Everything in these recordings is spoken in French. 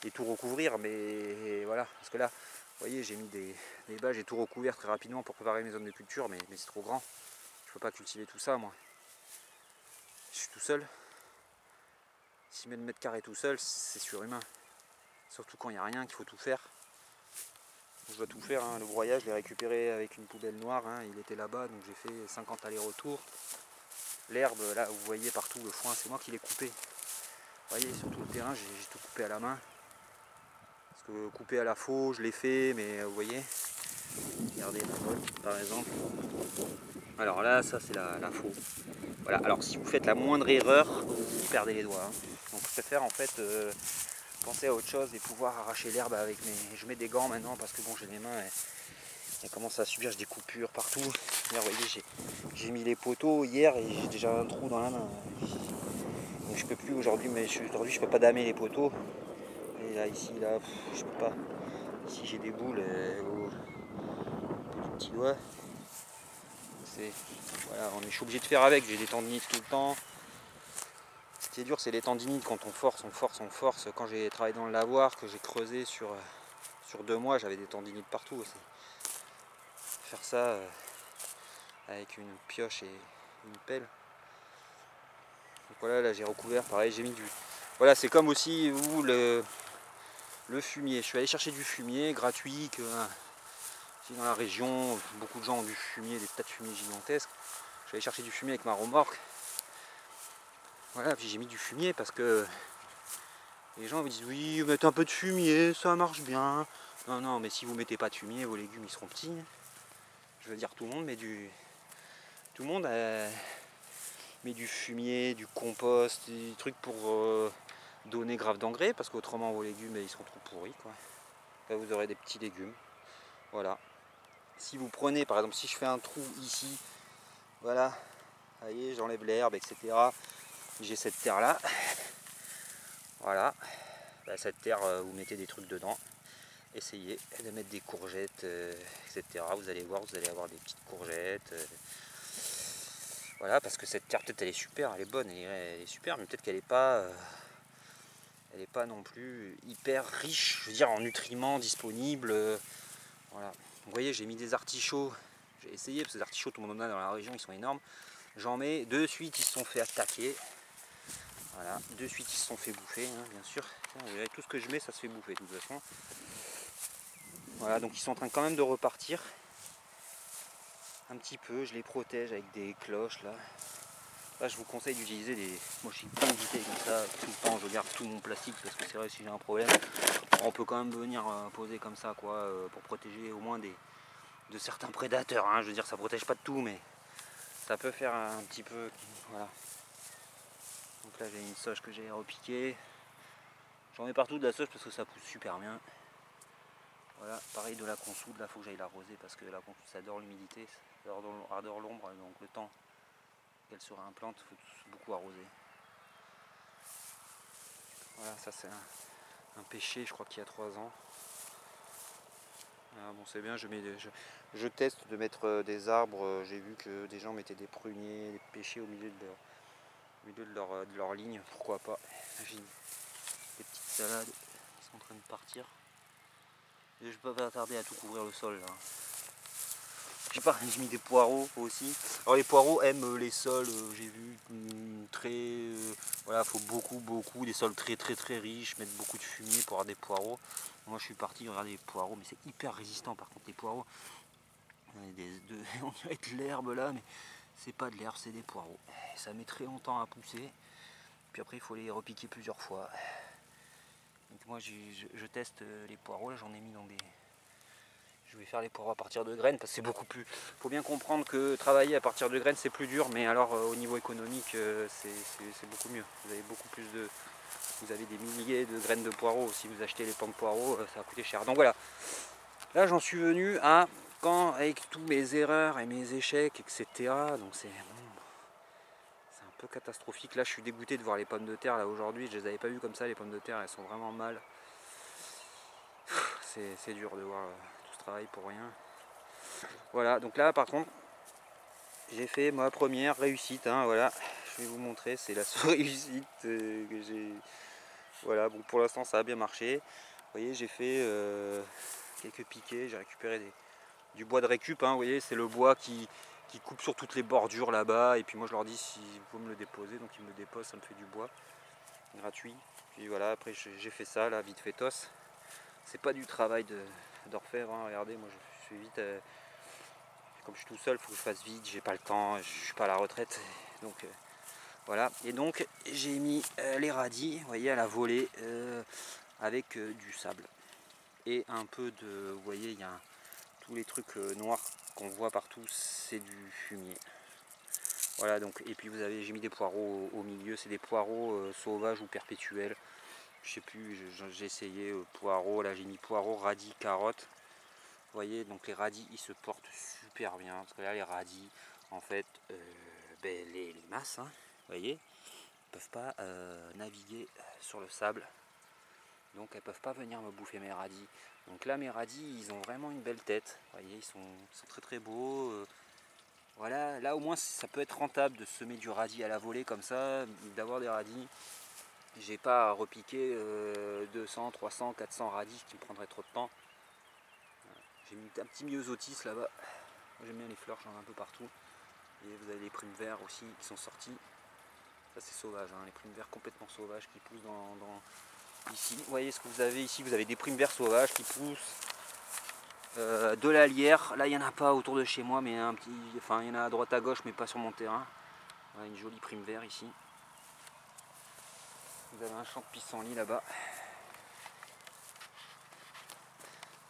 et tout recouvrir, mais voilà, parce que là, vous voyez, j'ai mis des bâches, j'ai tout recouvert très rapidement pour préparer mes zones de culture, mais c'est trop grand. Je peux pas cultiver tout ça, moi. Je suis tout seul. 6000 mètres carrés tout seul, c'est surhumain. Surtout quand il n'y a rien, qu'il faut tout faire. Je dois tout faire, hein. Le broyage, je l'ai récupéré avec une poubelle noire, hein. Il était là-bas, donc j'ai fait 50 allers-retours. L'herbe, là, vous voyez partout, le foin, c'est moi qui l'ai coupé. Vous voyez, sur tout le terrain, j'ai tout coupé à la main. Parce que couper à la faux, je l'ai fait, mais vous voyez, regardez la botte, par exemple. Alors là, ça c'est la faux. Voilà, alors si vous faites la moindre erreur, vous perdez les doigts, hein. Donc je préfère en fait penser à autre chose et pouvoir arracher l'herbe avec mes... Je mets des gants maintenant parce que bon, j'ai les mains, elles commencent à subir des coupures partout. Là, vous voyez, j'ai mis les poteaux hier et j'ai déjà un trou dans la main. Donc je peux plus aujourd'hui, mais aujourd'hui je peux pas damer les poteaux. Et là, ici, là, je peux pas. Ici j'ai des boules au bout du petit doigt. Voilà, je suis obligé de faire avec, j'ai des tendinites tout le temps. Ce qui est dur, c'est les tendinites quand on force, on force, on force. Quand j'ai travaillé dans le lavoir, que j'ai creusé sur 2 mois, j'avais des tendinites partout aussi. Faire ça avec une pioche et une pelle. Donc voilà, là j'ai recouvert, pareil, j'ai mis du... Voilà, c'est comme aussi où le fumier. Je suis allé chercher du fumier gratuit, que dans la région, beaucoup de gens ont du fumier, des tas de fumier gigantesques. Je suis allé chercher du fumier avec ma remorque. Voilà, puis j'ai mis du fumier parce que les gens me disent oui, mettez un peu de fumier, ça marche bien. Non, non, mais si vous mettez pas de fumier, vos légumes ils seront petits. Je veux dire, tout le monde met du... Tout le monde met du fumier, du compost, des trucs pour donner grave d'engrais, parce qu'autrement vos légumes ils seront trop pourris, quoi. Là vous aurez des petits légumes. Voilà. Si vous prenez, par exemple, si je fais un trou ici, voilà, vous voyez, j'enlève l'herbe, etc. J'ai cette terre là. Voilà. Bah, cette terre, vous mettez des trucs dedans. Essayez de mettre des courgettes, etc. Vous allez voir, vous allez avoir des petites courgettes. Voilà, parce que cette terre, peut-être elle est super, elle est bonne, elle est super, mais peut-être qu'elle n'est pas, elle est pas non plus hyper riche, je veux dire, en nutriments disponibles. Voilà. Vous voyez, j'ai mis des artichauts. J'ai essayé, parce que les artichauts, tout le monde en a dans la région, ils sont énormes. J'en mets, de suite, ils se sont fait attaquer. Voilà, de suite, ils se sont fait bouffer, hein, bien sûr. Vous verrez, tout ce que je mets, ça se fait bouffer, de toute façon. Voilà, donc ils sont en train quand même de repartir. Un petit peu, je les protège avec des cloches, là. Là, je vous conseille d'utiliser des... Moi, je suis pas invité comme ça, tout le temps, je garde tout mon plastique, parce que c'est vrai, si j'ai un problème, on peut quand même venir poser comme ça, quoi, pour protéger au moins de certains prédateurs, hein. Je veux dire, ça protège pas de tout, mais ça peut faire un petit peu... Voilà. Donc là, j'ai une sauge que j'ai repiquée. J'en mets partout de la sauge parce que ça pousse super bien. Voilà, pareil de la consoude, là, faut que j'aille l'arroser parce que la consoude, ça adore l'humidité, ça adore l'ombre, donc le temps qu'elle se réimplante, il faut beaucoup arroser. Voilà, ça c'est un pêcher, je crois qu'il y a 3 ans. Ah, bon, c'est bien, je teste de mettre des arbres. J'ai vu que des gens mettaient des pruniers, des pêchers au milieu de leur ligne, pourquoi pas. J'ai des petites salades qui sont en train de partir. Et je ne vais pas tarder à tout couvrir le sol là. J'ai mis des poireaux aussi. Alors les poireaux aiment les sols, j'ai vu, très... voilà, il faut beaucoup, des sols très riches, mettre beaucoup de fumier pour avoir des poireaux. Moi je suis parti regarder les poireaux, mais c'est hyper résistant par contre les poireaux. On dirait de l'herbe là, mais c'est pas de l'herbe, c'est des poireaux. Ça met très longtemps à pousser, puis après il faut les repiquer plusieurs fois. Donc moi je teste les poireaux, là j'en ai mis dans des... Je vais faire les poireaux à partir de graines parce que c'est beaucoup plus... Il faut bien comprendre que travailler à partir de graines c'est plus dur, mais alors au niveau économique c'est beaucoup mieux. Vous avez beaucoup plus de... Vous avez des milliers de graines de poireaux. Si vous achetez les pans de poireaux, ça va coûter cher. Donc voilà, là j'en suis venu à... Quand avec tous mes erreurs et mes échecs, etc. Donc c'est un peu catastrophique. Là je suis dégoûté de voir les pommes de terre là aujourd'hui. Je les avais pas vues comme ça, les pommes de terre, elles sont vraiment mal. C'est dur de voir tout ce travail pour rien. Voilà, donc là par contre, j'ai fait ma première réussite, hein, voilà. Je vais vous montrer, c'est la seule réussite que j'ai. Voilà, bon pour l'instant ça a bien marché. Vous voyez, j'ai fait quelques piquets, j'ai récupéré du bois de récup, hein, vous voyez, c'est le bois qui coupe sur toutes les bordures là-bas. Et puis moi je leur dis s'il faut me le déposer, donc ils me le déposent, ça me fait du bois gratuit. Puis voilà, après j'ai fait ça là, vite fait tos. C'est pas du travail d'orfèvre, hein. Regardez, moi je suis vite, comme je suis tout seul, il faut que je fasse vite, j'ai pas le temps, je suis pas à la retraite. Donc voilà, et donc j'ai mis les radis, vous voyez, à la volée avec du sable. Et un peu de, vous voyez, il y a tous les trucs noirs qu'on voit partout, c'est du fumier. Voilà, donc, et puis vous avez, j'ai mis des poireaux au milieu, c'est des poireaux sauvages ou perpétuels. Je sais plus, j'ai essayé poireaux, là j'ai mis poireaux, radis, carottes. Vous voyez, donc les radis ils se portent super bien, parce que là les radis, en fait, les masses, hein, vous voyez, ne peuvent pas naviguer sur le sable, donc elles peuvent pas venir me bouffer mes radis. Donc là mes radis ils ont vraiment une belle tête, vous voyez, ils sont très très beaux. Voilà, là au moins ça peut être rentable de semer du radis à la volée comme ça, d'avoir des radis. J'ai pas à repiquer 200, 300, 400 radis qui me prendraient trop de temps. J'ai mis un petit myosotis là-bas. J'aime bien les fleurs, j'en ai un peu partout. Et vous avez les primes verts aussi qui sont sortis. Ça c'est sauvage, hein, les primes verts complètement sauvages qui poussent ici. Vous voyez ce que vous avez ici, vous avez des primes verts sauvages qui poussent. De la lierre, là il n'y en a pas autour de chez moi, mais un petit, enfin il y en a à droite à gauche mais pas sur mon terrain. Voilà, une jolie prime vert ici. Vous avez un champ de pissenlit là-bas.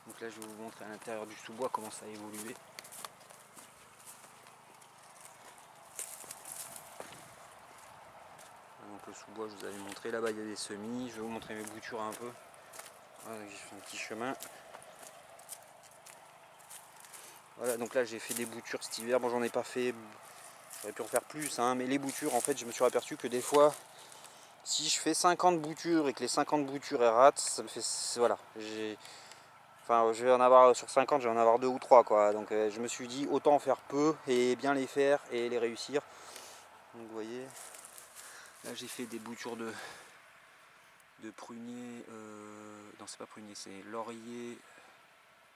Donc là je vais vous montrer à l'intérieur du sous-bois comment ça a évolué. Donc le sous-bois je vous avais montré, là-bas il y a des semis, je vais vous montrer mes boutures un peu. Voilà, j'ai fait un petit chemin. Voilà, donc là j'ai fait des boutures cet hiver, bon j'en ai pas fait, j'aurais pu en faire plus, hein, mais les boutures en fait je me suis aperçu que des fois, si je fais 50 boutures et que les 50 boutures elles ratent, ça me fait, voilà, enfin je vais en avoir sur 50, je vais en avoir 2 ou 3 quoi, donc je me suis dit autant en faire peu et bien les faire et les réussir. Donc vous voyez, là j'ai fait des boutures de prunier, non c'est pas prunier, c'est laurier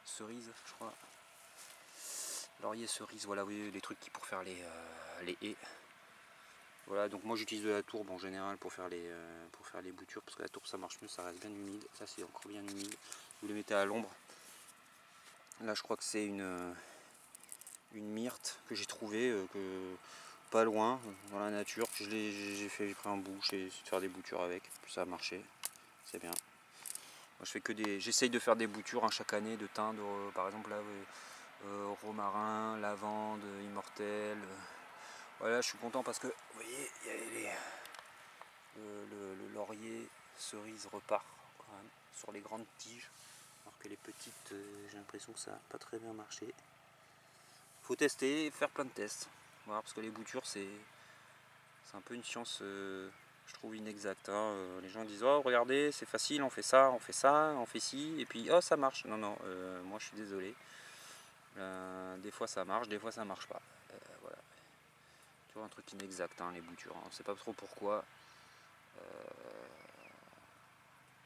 cerise je crois. Laurier, cerise, voilà, oui, les trucs qui pour faire les haies. Voilà, donc moi j'utilise de la tourbe en général pour faire les boutures, parce que la tourbe ça marche mieux, ça reste bien humide. Ça c'est encore bien humide. Vous les mettez à l'ombre. Là je crois que c'est une myrte que j'ai trouvée pas loin dans la nature. J'ai pris un bout, j'ai essayé de faire des boutures avec, ça a marché, c'est bien. Moi, je fais que j'essaye de faire des boutures, hein, chaque année de thym, par exemple là. Romarin, lavande, immortel. Voilà, je suis content parce que vous voyez, il y a le laurier cerise repart quand même sur les grandes tiges, alors que les petites, j'ai l'impression que ça n'a pas très bien marché. Faut tester, faire plein de tests. Voilà, parce que les boutures c'est un peu une science, je trouve inexacte, hein. Les gens disent oh regardez c'est facile, on fait ça, on fait ça, on fait ci, et puis oh ça marche. Non non, moi je suis désolé. Des fois ça marche, des fois ça marche pas. Voilà. Tu vois, un truc inexact, hein, les boutures. On ne sait pas trop pourquoi.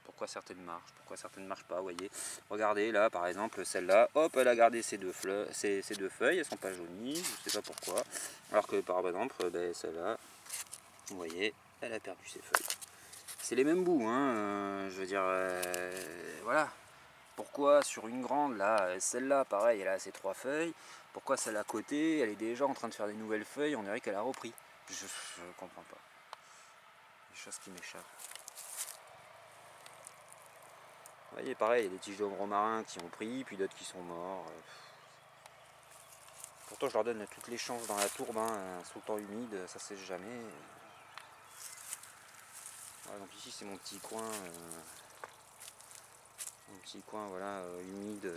Pourquoi certaines marchent, pourquoi certaines ne marchent pas. Vous voyez. Regardez là par exemple celle-là, hop, elle a gardé ses deux feuilles, elles sont pas jaunies, je sais pas pourquoi. Alors que par exemple, celle-là, vous voyez, elle a perdu ses feuilles. C'est les mêmes bouts, hein, je veux dire, voilà. Pourquoi sur une grande, là, celle-là, pareil, elle a ses 3 feuilles. Pourquoi celle à côté, elle est déjà en train de faire des nouvelles feuilles, on dirait qu'elle a repris. Je comprends pas. Des choses qui m'échappent. Vous voyez, pareil, il y a des tiges de romarin qui ont pris, puis d'autres qui sont morts. Pourtant, je leur donne toutes les chances dans la tourbe, hein, sous le temps humide, ça sèche jamais. Voilà, donc ici, c'est mon petit coin. Voilà, humide,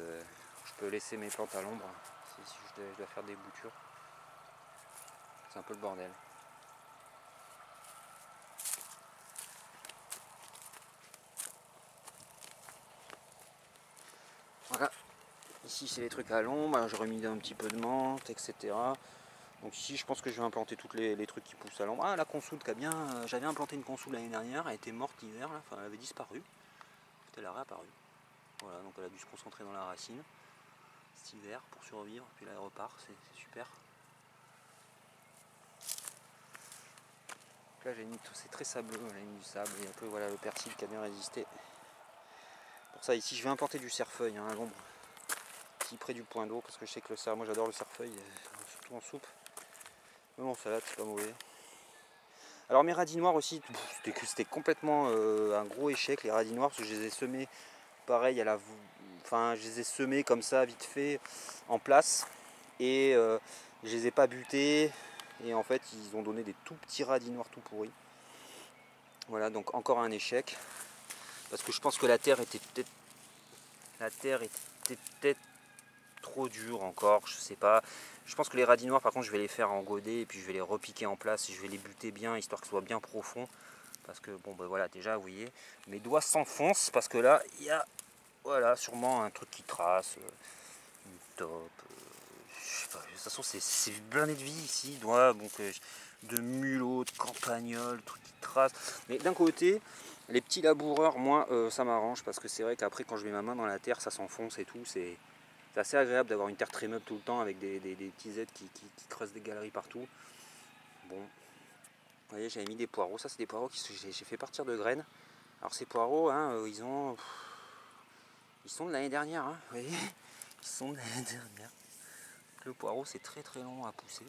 je peux laisser mes plantes à l'ombre si je dois faire des boutures. C'est un peu le bordel. Voilà, ici c'est les trucs à l'ombre, j'ai remis un petit peu de menthe, etc. Donc ici je pense que je vais implanter tous les trucs qui poussent à l'ombre. Ah, la consoude qui a bien... J'avais implanté une consoude l'année dernière, elle était morte l'hiver, enfin elle avait disparu. Elle a réapparu. Voilà, donc elle a dû se concentrer dans la racine cet hiver pour survivre, puis là elle repart, c'est super. Donc là j'ai mis tout, c'est très sableux, j'ai mis du sable et un peu voilà le persil qui a bien résisté. Pour ça ici je vais implanter du cerfeuil à l'ombre, ici près du point d'eau, parce que je sais que le cerf, moi j'adore le cerfeuil, surtout en soupe. Même en salade c'est pas mauvais. Alors mes radis noirs aussi, c'était complètement un gros échec les radis noirs, parce que je les ai semés pareil enfin je les ai semés comme ça vite fait en place et je les ai pas butés et en fait ils ont donné des tout petits radis noirs tout pourris. Voilà, donc encore un échec parce que je pense que la terre était peut-être trop dure encore, je sais pas. Je pense que les radis noirs par contre je vais les faire en godet et puis je vais les repiquer en place et je vais les buter bien histoire que ce soit bien profond parce que bon ben voilà, déjà vous voyez mes doigts s'enfoncent parce que là il y a voilà sûrement un truc qui trace une top, je sais pas, de toute façon c'est blindé de vie ici, doigts donc de mulots, de campagnols, trucs qui tracent. Mais d'un côté les petits laboureurs, moi ça m'arrange parce que c'est vrai qu'après quand je mets ma main dans la terre ça s'enfonce et tout, c'est assez agréable d'avoir une terre très meuble tout le temps avec des petits aides qui creusent des galeries partout. Bon, vous voyez, j'avais mis des poireaux, ça c'est des poireaux que j'ai fait partir de graines. Alors ces poireaux, hein, ils sont de l'année dernière, hein, vous voyez, ils sont de l'année dernière. Le poireau c'est très très long à pousser.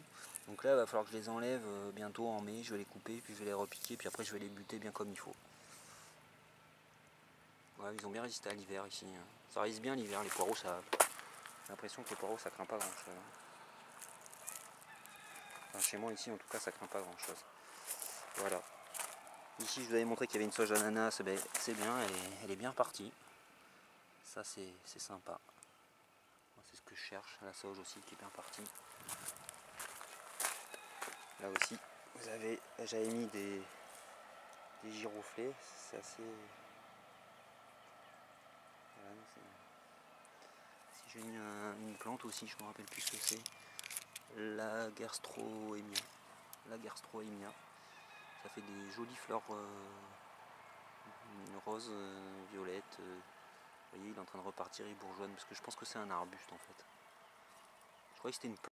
Donc là il va falloir que je les enlève bientôt en mai, je vais les couper, puis je vais les repiquer, puis après je vais les buter bien comme il faut. Ouais, ils ont bien résisté à l'hiver ici. Ça résiste bien l'hiver, les poireaux, ça. J'ai l'impression que les poireaux ça craint pas grand chose. Enfin, chez moi ici en tout cas ça craint pas grand chose. Voilà. Ici je vous avais montré qu'il y avait une sauge d'ananas, ben, c'est bien, elle est bien partie. Ça c'est sympa. C'est ce que je cherche, la sauge aussi qui est bien partie. Là aussi, j'avais mis des giroflées, c'est assez... Voilà, si j'ai mis une plante aussi, je me rappelle plus ce que c'est. La gastroémia. Ça fait des jolies fleurs roses, violettes. Vous voyez, il est en train de repartir, il bourgeonne, parce que je pense que c'est un arbuste en fait. Je croyais que c'était une plante.